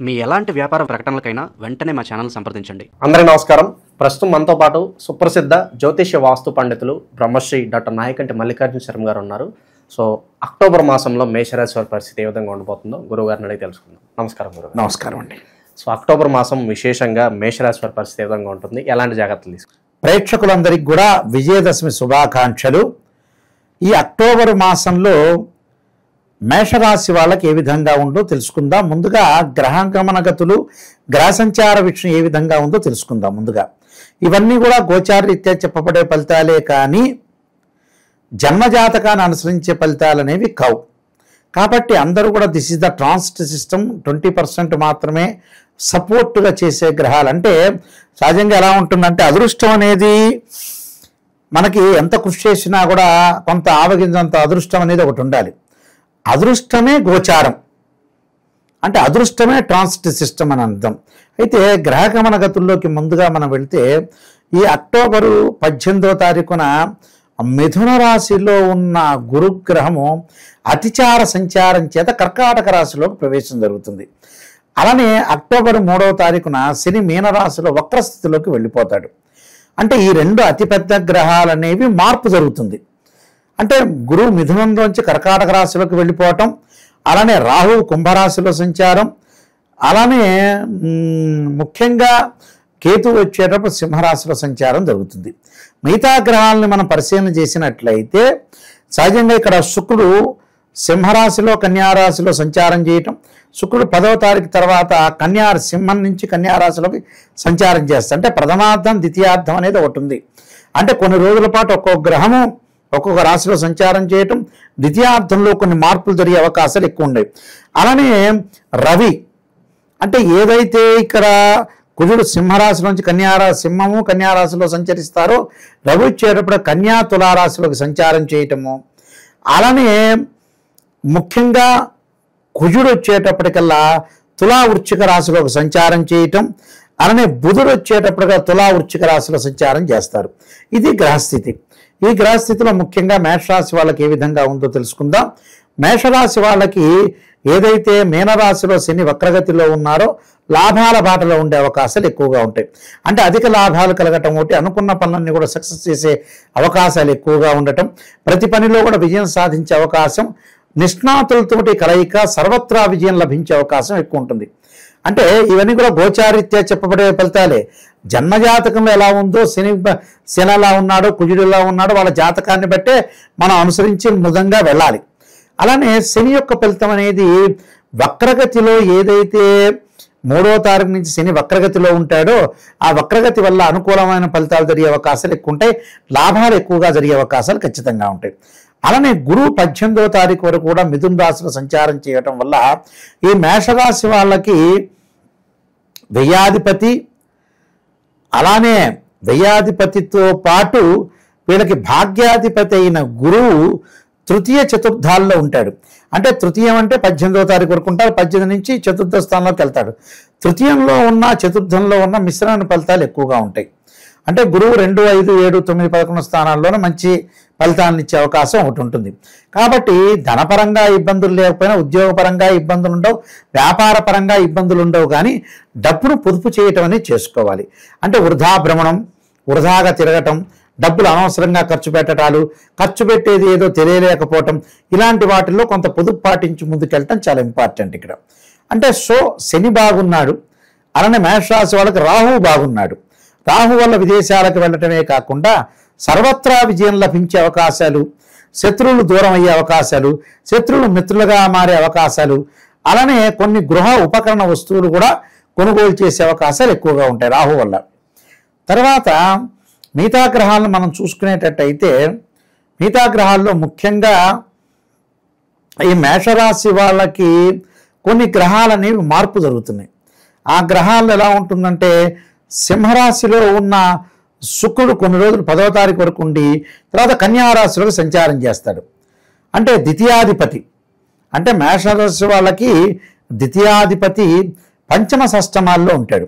మీ ఎలాంటి వ్యాపార ప్రకటనలకైనా వెంటనే మా ఛానల్ సంప్రదించండి. అందరికీ నమస్కారం. ప్రస్తుతం మనతో పాటు సుప్రసిద్ధ జ్యోతిష్య వాస్తు పండితులు బ్రహ్మశ్రీ డాక్టర్ నాయకంటి మల్లికార్జున శర్మ గారు ఉన్నారు. సో అక్టోబర్ మాసంలో మేషరాశి వారి పరిస్థితి ఏ విధంగా ఉండబోతుందో గురువు గారిని అడిగి తెలుసుకుందాం. నమస్కారం గురువు. నమస్కారం అండి. సో అక్టోబర్ మాసం విశేషంగా మేషరాశి వారి పరిస్థితి ఏ విధంగా ఉంటుంది, ఎలాంటి జాగ్రత్తలు తీసుకుంటారు? ప్రేక్షకులందరికీ కూడా విజయదశమి శుభాకాంక్షలు. ఈ అక్టోబర్ మాసంలో మేషరాశి వాళ్ళకి ఏ విధంగా ఉందో తెలుసుకుందాం. ముందుగా గ్రహగమనగతులు, గ్రహ సంచార విషయం ఏ విధంగా ఉందో తెలుసుకుందాం. ముందుగా ఇవన్నీ కూడా గోచారరీత్యా చెప్పబడే ఫలితాలే కానీ జన్మజాతకాన్ని అనుసరించే ఫలితాలు అనేవి కావు. కాబట్టి అందరూ కూడా this is the transit system, 20% మాత్రమే సపోర్ట్గా చేసే గ్రహాలు. అంటే సహజంగా ఎలా ఉంటుందంటే అదృష్టం అనేది మనకి ఎంత కృషి చేసినా కూడా కొంత ఆవగింజంత అదృష్టం అనేది ఒకటి ఉండాలి. అదృష్టమే గోచారం, అంటే అదృష్టమే ట్రాన్సిట్ సిస్టమ్ అని అర్థం. అయితే గ్రహగమన గతుల్లోకి ముందుగా మనం వెళితే ఈ అక్టోబరు 18వ తారీఖున మిథున రాశిలో ఉన్న గురుగ్రహము అతిచార సంచారం చేత కర్కాటక రాశిలోకి ప్రవేశం జరుగుతుంది. అలానే అక్టోబర్ 3వ తారీఖున శని మీనరాశిలో వక్రస్థితిలోకి వెళ్ళిపోతాడు. అంటే ఈ రెండు అతిపెద్ద గ్రహాలు అనేవి మార్పు జరుగుతుంది. అంటే గురువు మిథునంలోంచి కర్కాటక రాశిలోకి వెళ్ళిపోవటం, అలానే రాహువు కుంభరాశిలో సంచారం, అలానే ముఖ్యంగా కేతు వచ్చేటప్పుడు సింహరాశిలో సంచారం జరుగుతుంది. మిగతా గ్రహాలని మనం పరిశీలన చేసినట్లయితే సహజంగా ఇక్కడ శుక్రుడు సింహరాశిలో కన్యారాశిలో సంచారం చేయటం, శుక్రుడు 10వ తారీఖు తర్వాత సింహం నుంచి కన్యారాశిలోకి సంచారం చేస్తాడు. అంటే ప్రథమార్థం ద్వితీయార్థం అనేది ఒకటి ఉంది. అంటే కొన్ని రోజుల పాటు ఒక్కొక్క గ్రహము ఒక్కొక్క రాశిలో సంచారం చేయటం, ద్వితీయార్థంలో కొన్ని మార్పులు జరిగే అవకాశాలు ఎక్కువ ఉండేవి. అలానే రవి అంటే ఏదైతే ఇక్కడ కుజుడు సింహరాశి నుంచి సింహము కన్యారాశిలో సంచరిస్తారో రవి వచ్చేటప్పుడు కన్యా తులారాశిలోకి సంచారం చేయటము, అలానే ముఖ్యంగా కుజుడు వచ్చేటప్పటికల్లా తులా వృశ్చిక రాశిలోకి సంచారం చేయటం, అలానే బుధుడు వచ్చేటప్పటిగా తులా వృశ్చిక రాశిలో సంచారం చేస్తారు. ఇది గ్రహస్థితి. ఈ గ్రహస్థితిలో ముఖ్యంగా మేషరాశి వాళ్ళకి ఏ విధంగా ఉందో తెలుసుకుందాం. మేషరాశి వాళ్ళకి ఏదైతే మీనరాశిలో శని వక్రగతిలో ఉన్నారో లాభాల బాటలో ఉండే అవకాశాలు ఎక్కువగా ఉంటాయి. అంటే అధిక లాభాలు కలగటం ఒకటి, అనుకున్న పనులన్నీ కూడా సక్సెస్ చేసే అవకాశాలు ఎక్కువగా ఉండటం, ప్రతి పనిలో కూడా విజయం సాధించే అవకాశం, నిష్ణాతులతోటి కలయిక, సర్వత్రా విజయం లభించే అవకాశం ఎక్కువ ఉంటుంది. అంటే ఇవన్నీ కూడా గోచారీత్యా చెప్పబడే ఫలితాలే. జన్మజాతకంలో ఎలా ఉందో శని ఎలా ఉన్నాడో కుజుడు ఎలా ఉన్నాడో వాళ్ళ జాతకాన్ని బట్టే మనం అనుసరించి మృదంగా వెళ్ళాలి. అలానే శని యొక్క ఫలితం అనేది వక్రగతిలో ఏదైతే 3వ తారీఖు నుంచి శని వక్రగతిలో ఉంటాడో ఆ వక్రగతి వల్ల అనుకూలమైన ఫలితాలు జరిగే అవకాశాలు ఎక్కువ ఉంటాయి, లాభాలు ఎక్కువగా జరిగే అవకాశాలు ఖచ్చితంగా ఉంటాయి. అలానే గురువు 18వ తారీఖు వరకు కూడా మిథున రాశిలో సంచారం చేయటం వల్ల ఈ మేషరాశి వాళ్ళకి వ్యయాధిపతి, అలానే వ్యయాధిపతితో పాటు వీళ్ళకి భాగ్యాధిపతి అయిన గురువు తృతీయ చతుర్థాల్లో ఉంటాడు. అంటే తృతీయం అంటే 18వ తారీఖు వరకు ఉంటారు, 18 నుంచి చతుర్థ స్థానంలోకి వెళ్తాడు. తృతీయంలో ఉన్న చతుర్థంలో ఉన్న మిశ్రమ ఫలితాలు ఎక్కువగా ఉంటాయి. అంటే గురువు 2, 5, 7, 9, 11 స్థానాల్లోనే మంచి ఫలితాలను ఇచ్చే అవకాశం ఒకటి ఉంటుంది. కాబట్టి ధనపరంగా ఇబ్బందులు లేకపోయినా ఉద్యోగపరంగా ఇబ్బందులు ఉండవు, వ్యాపార పరంగా ఇబ్బందులు ఉండవు, కానీ డబ్బును పొదుపు చేయటం అనేది చేసుకోవాలి. అంటే వృధా భ్రమణం, వృధాగా తిరగటం, డబ్బులు అనవసరంగా ఖర్చు పెట్టడాలు, ఖర్చు పెట్టేది ఏదో తెలియలేకపోవటం, ఇలాంటి వాటిల్లో కొంత పొదుపు పాటించి ముందుకెళ్ళటం చాలా ఇంపార్టెంట్ ఇక్కడ. అంటే శని బాగున్నాడు, అలానే మేషరాశి వాళ్ళకి రాహువు బాగున్నాడు. రాహు వల్ల విదేశాలకు వెళ్ళటమే కాకుండా సర్వత్రా విజయం లభించే అవకాశాలు, శత్రువులు దూరం అయ్యే అవకాశాలు, శత్రువులు మిత్రులుగా మారే అవకాశాలు, అలానే కొన్ని గృహ ఉపకరణ వస్తువులు కూడా కొనుగోలు చేసే అవకాశాలు ఎక్కువగా ఉంటాయి రాహు వల్ల. తర్వాత మిగతా గ్రహాలను మనం చూసుకునేటట్టయితే మిగతా గ్రహాల్లో ముఖ్యంగా ఈ మేషరాశి వాళ్ళకి కొన్ని గ్రహాలు అనేవి మార్పు జరుగుతున్నాయి. ఆ గ్రహాలు ఎలా ఉంటుందంటే సింహరాశిలో ఉన్న శుక్రుడు కొన్ని రోజులు 10వ తారీఖు వరకు ఉండి తర్వాత కన్యారాశిలోకి సంచారం చేస్తాడు. అంటే ద్వితీయాధిపతి, అంటే మేషరాశి వాళ్ళకి ద్వితీయాధిపతి పంచమ షష్టమాల్లో ఉంటాడు.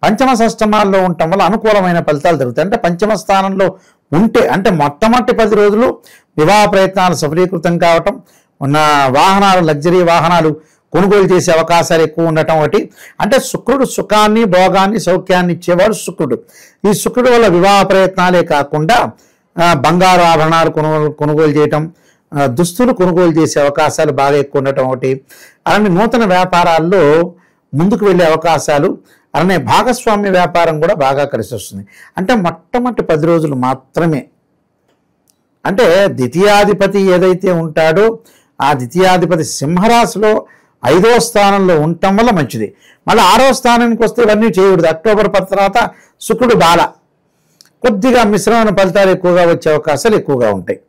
పంచమ షష్టమాల్లో ఉండటం వల్ల అనుకూలమైన ఫలితాలు జరుగుతాయి. అంటే పంచమ స్థానంలో ఉంటే అంటే మొట్టమొదటి 10 రోజులు వివాహ ప్రయత్నాలు సఫలీకృతం కావటం, ఉన్న వాహనాలు లగ్జరీ వాహనాలు కొనుగోలు చేసే అవకాశాలు ఎక్కువ ఉండటం ఒకటి. అంటే శుక్రుడు సుఖాన్ని, భోగాన్ని, సౌఖ్యాన్ని ఇచ్చేవాడు శుక్రుడు. ఈ శుక్రుడు వల్ల వివాహ ప్రయత్నాలే కాకుండా బంగారు ఆభరణాలు కొనుగోలు చేయటం, దుస్తులు కొనుగోలు చేసే అవకాశాలు బాగా ఎక్కువ ఉండటం ఒకటి. అలానే నూతన వ్యాపారాల్లో ముందుకు వెళ్ళే అవకాశాలు, అలానే భాగస్వామ్య వ్యాపారం కూడా బాగా కలిసి వస్తుంది. అంటే మొట్టమొదటి 10 రోజులు మాత్రమే. అంటే ద్వితీయాధిపతి ఏదైతే ఉంటాడో ఆ ద్వితీయాధిపతి సింహరాశిలో 5వ స్థానంలో ఉండటం వల్ల మంచిది. మళ్ళీ 6వ స్థానానికి వస్తే ఇవన్నీ చేయకూడదు. అక్టోబర్ 10 తర్వాత శుక్రుడు బాల, కొద్దిగా మిశ్రమైన ఫలితాలు ఎక్కువగా వచ్చే అవకాశాలు ఎక్కువగా ఉంటాయి.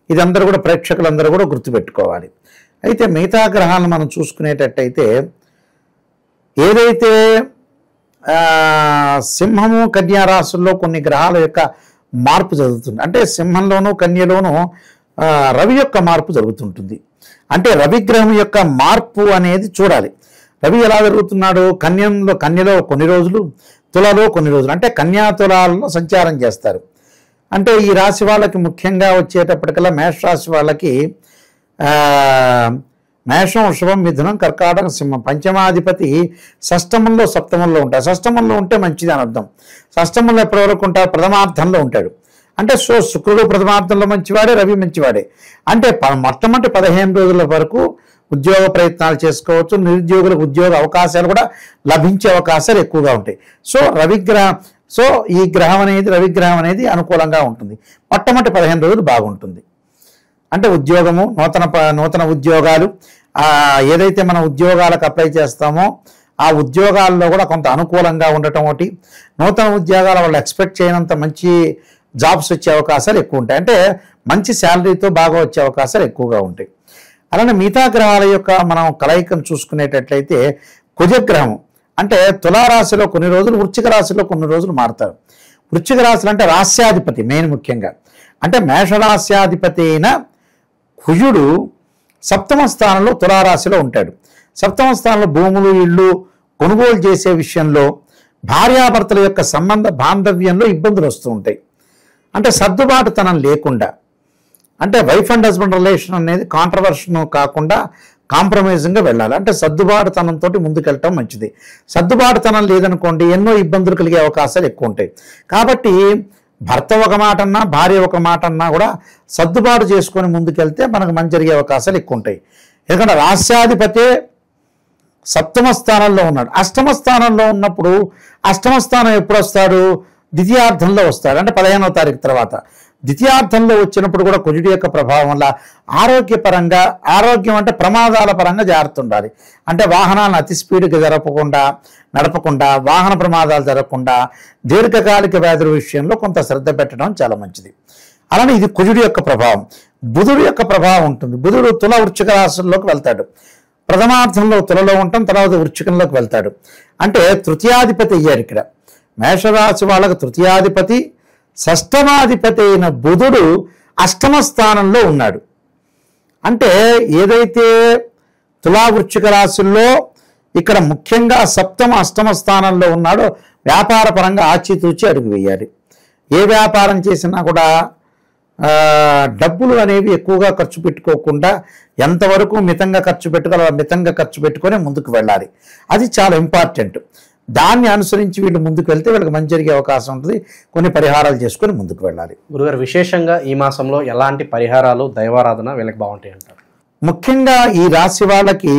ఇది అందరూ కూడా ప్రేక్షకులందరూ కూడా గుర్తుపెట్టుకోవాలి. అయితే మిగతా గ్రహాలను మనం చూసుకునేటట్టయితే ఏదైతే సింహము, కన్యా రాశుల్లో కొన్ని గ్రహాల యొక్క మార్పు జరుగుతుంది. అంటే సింహంలోనూ కన్యలోనూ రవి యొక్క మార్పు జరుగుతుంటుంది. అంటే రవిగ్రహం యొక్క మార్పు అనేది చూడాలి. రవి ఎలా జరుగుతున్నాడు? కన్యలో కొన్ని రోజులు, తులలో కొన్ని రోజులు, అంటే కన్యా తులాలలో సంచారం చేస్తారు. అంటే ఈ రాశి వాళ్ళకి ముఖ్యంగా వచ్చేటప్పటికల్లా మేషరాశి వాళ్ళకి మేషం, వృషభం, మిథునం, కర్కాటక, సింహం పంచమాధిపతి షష్టమంలో, సప్తమంలో ఉంటాడు. షష్టమంలో ఉంటే మంచిది అని అర్థం. షష్టమంలో ఎప్పటి వరకు ఉంటాడు? ప్రథమార్థంలో ఉంటాడు. అంటే శుక్రుడు ప్రథమార్థంలో మంచివాడే, రవి మంచివాడే. అంటే మొట్టమొదటి 15 రోజుల వరకు ఉద్యోగ ప్రయత్నాలు చేసుకోవచ్చు. నిరుద్యోగులకు ఉద్యోగ అవకాశాలు కూడా లభించే అవకాశాలు ఎక్కువగా ఉంటాయి. ఈ గ్రహం అనేది, రవిగ్రహం అనేది అనుకూలంగా ఉంటుంది. మొట్టమొదటి 15 రోజులు బాగుంటుంది. అంటే ఉద్యోగము, నూతన ఉద్యోగాలు, ఏదైతే మనం ఉద్యోగాలకు అప్లై చేస్తామో ఆ ఉద్యోగాల్లో కూడా కొంత అనుకూలంగా ఉండటం ఒకటి. నూతన ఉద్యోగాల వాళ్ళు ఎక్స్పెక్ట్ చేయనంత మంచి జాబ్స్ వచ్చే అవకాశాలు ఎక్కువ ఉంటాయి. అంటే మంచి శాలరీతో బాగా వచ్చే అవకాశాలు ఎక్కువగా ఉంటాయి. అలానే మిగతా గ్రహాల యొక్క మనం కలయికను చూసుకునేటట్లయితే కుజగ్రహం అంటే తులారాశిలో కొన్ని రోజులు, వృశ్చిక రాశిలో కొన్ని రోజులు మారుతారు. వృశ్చిక రాశులు అంటే రాస్యాధిపతి మెయిన్ ముఖ్యంగా. అంటే మేషరాస్యాధిపతి అయిన కుజుడు 7వ స్థానంలో తులారాశిలో ఉంటాడు. 7వ స్థానంలో భూములు, ఇళ్ళు కొనుగోలు చేసే విషయంలో, భార్యాభర్తల యొక్క సంబంధ బాంధవ్యంలో ఇబ్బందులు వస్తూ ఉంటాయి. అంటే సర్దుబాటుతనం లేకుండా, అంటే వైఫ్ అండ్ హస్బెండ్ రిలేషన్ అనేది కాంట్రవర్షన్ కాకుండా కాంప్రమైజింగ్గా వెళ్ళాలి. అంటే సర్దుబాటుతనంతో ముందుకెళ్ళటం మంచిది. సర్దుబాటుతనం లేదనుకోండి ఎన్నో ఇబ్బందులు కలిగే అవకాశాలు ఎక్కువ ఉంటాయి. కాబట్టి భర్త ఒక మాట అన్నా, భార్య ఒక మాట అన్నా కూడా సర్దుబాటు చేసుకొని ముందుకెళ్తే మనకు మంచి జరిగే అవకాశాలు ఎక్కువ ఉంటాయి. ఎందుకంటే రాస్యాధిపతే 7వ స్థానంలో ఉన్నాడు. 8వ స్థానంలో ఉన్నప్పుడు, 8వ స్థానం ఎప్పుడు వస్తాడు? ద్వితీయార్థంలో వస్తాడు. అంటే 15వ తారీఖు తర్వాత ద్వితీయార్థంలో వచ్చినప్పుడు కూడా కుజుడి యొక్క ప్రభావం వల్ల ఆరోగ్యపరంగా, ఆరోగ్యం అంటే ప్రమాదాల పరంగా జాగ్రత్త ఉండాలి. అంటే వాహనాలను అతి స్పీడ్గా నడపకుండా, వాహన ప్రమాదాలు జరగకుండా, దీర్ఘకాలిక వ్యాధుల విషయంలో కొంత శ్రద్ధ పెట్టడం చాలా మంచిది. అలానే ఇది కుజుడి యొక్క ప్రభావం. బుధుడి యొక్క ప్రభావం ఉంటుంది. బుధుడు తుల, వృశ్చిక రాశుల్లోకి వెళ్తాడు. ప్రథమార్థంలో తులలో ఉంటాం, తర్వాత వృశ్చికంలోకి వెళ్తాడు. అంటే తృతీయాధిపతి అయ్యాడు. ఇక్కడ మేషరాశి వాళ్ళకు తృతీయాధిపతి, షష్టమాధిపతి అయిన బుధుడు 8వ స్థానంలో ఉన్నాడు. అంటే ఏదైతే తులా, వృశ్చిక రాశుల్లో ఇక్కడ ముఖ్యంగా 7వ, 8వ స్థానంలో ఉన్నాడో వ్యాపార పరంగా ఆచితూచి అడుగు వేయాలి. ఏ వ్యాపారం చేసినా కూడా డబ్బులు అనేవి ఎక్కువగా ఖర్చు పెట్టుకోకుండా ఎంతవరకు మితంగా ఖర్చు పెట్టుకోవాలో మితంగా ఖర్చు పెట్టుకొని ముందుకు వెళ్ళాలి. అది చాలా ఇంపార్టెంట్. దాన్ని అనుసరించి వీళ్ళు ముందుకు వెళ్తే వీళ్ళకి మంచి జరిగే అవకాశం ఉంటుంది. కొన్ని పరిహారాలు చేసుకొని ముందుకు వెళ్ళాలి. గురుగారు, విశేషంగా ఈ మాసంలో ఎలాంటి పరిహారాలు, దైవారాధన వీళ్ళకి బాగుంటాయి అంటారు? ముఖ్యంగా ఈ రాశి వాళ్ళకి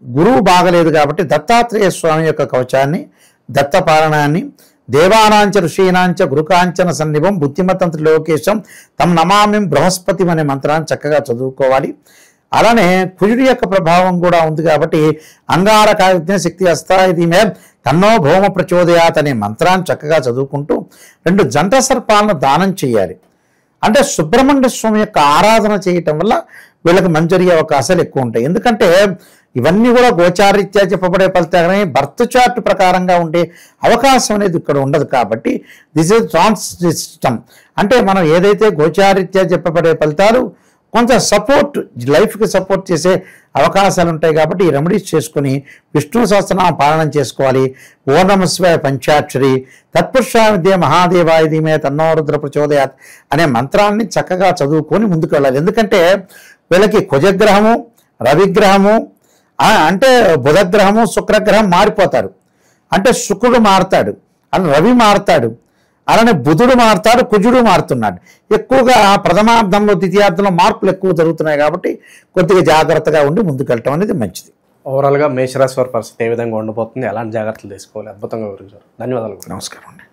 గురువు బాగలేదు కాబట్టి దత్తాత్రేయ స్వామి యొక్క కవచాన్ని, దత్తపాలనాన్ని, దేవానాంచ ఋషీనాంచ గురుకాంచన సన్నిభం బుద్ధిమతం త్రిలోకేశం తం నమామి బృహస్పతి అనే మంత్రాన్ని చక్కగా చదువుకోవాలి. అలానే కుజుడి యొక్క ప్రభావం కూడా ఉంది కాబట్టి అంగారకాగ్ని శక్తి అస్థాయి మే తన్నో భౌమ ప్రచోదయాత్ అనే మంత్రాన్ని చక్కగా చదువుకుంటూ 2 జంట సర్పాలను దానం చేయాలి. అంటే సుబ్రహ్మణ్య స్వామి యొక్క ఆరాధన చేయటం వల్ల వీళ్ళకి మంచి జరిగే అవకాశాలు ఎక్కువ ఉంటాయి. ఎందుకంటే ఇవన్నీ కూడా గోచారీత్యా చెప్పబడే ఫలితాలు, బర్త్ చార్ట్ ప్రకారంగా ఉండే అవకాశం అనేది ఇక్కడ ఉండదు. కాబట్టి దిస్ ఇస్ ట్రాన్స్ సిస్టమ్. అంటే మనం ఏదైతే గోచారీత్యా చెప్పబడే ఫలితాలు కొంత సపోర్ట్, లైఫ్కి సపోర్ట్ చేసే అవకాశాలు ఉంటాయి. కాబట్టి ఈ రెమెడీస్ చేసుకుని విష్ణు సహస్రనామ పాలన చేసుకోవాలి. ఓం నమః శివాయ పంచాక్షరి, తత్పురుషాయ విద్యే మహాదేవాయ ధీమహి తన్నో రుద్ర ప్రచోదయాత్ అనే మంత్రాన్ని చక్కగా చదువుకొని ముందుకు వెళ్ళాలి. ఎందుకంటే వీళ్ళకి కుజగ్రహము, రవిగ్రహము, అంటే బుధగ్రహము శుక్రగ్రహం మారిపోతారు, అంటే శుక్రుడు మారుతాడు, అలా రవి మారుతాడు, అలానే బుధుడు మారుతాడు, కుజుడు మారుతున్నాడు. ఎక్కువగా ప్రథమార్థంలో ద్వితీయార్థంలో మార్పులు ఎక్కువ జరుగుతున్నాయి కాబట్టి కొద్దిగా జాగ్రత్తగా ఉండి ముందుకెళ్ళటం అనేది మంచిది. ఓవరాల్గా మేషరాశి వారి పరిస్థితి ఏ విధంగా ఉండబోతుంది, ఎలాంటి జాగ్రత్తలు తీసుకోవాలి, అద్భుతంగా వివరించారు. ధన్యవాదాలు. నమస్కారం అండి.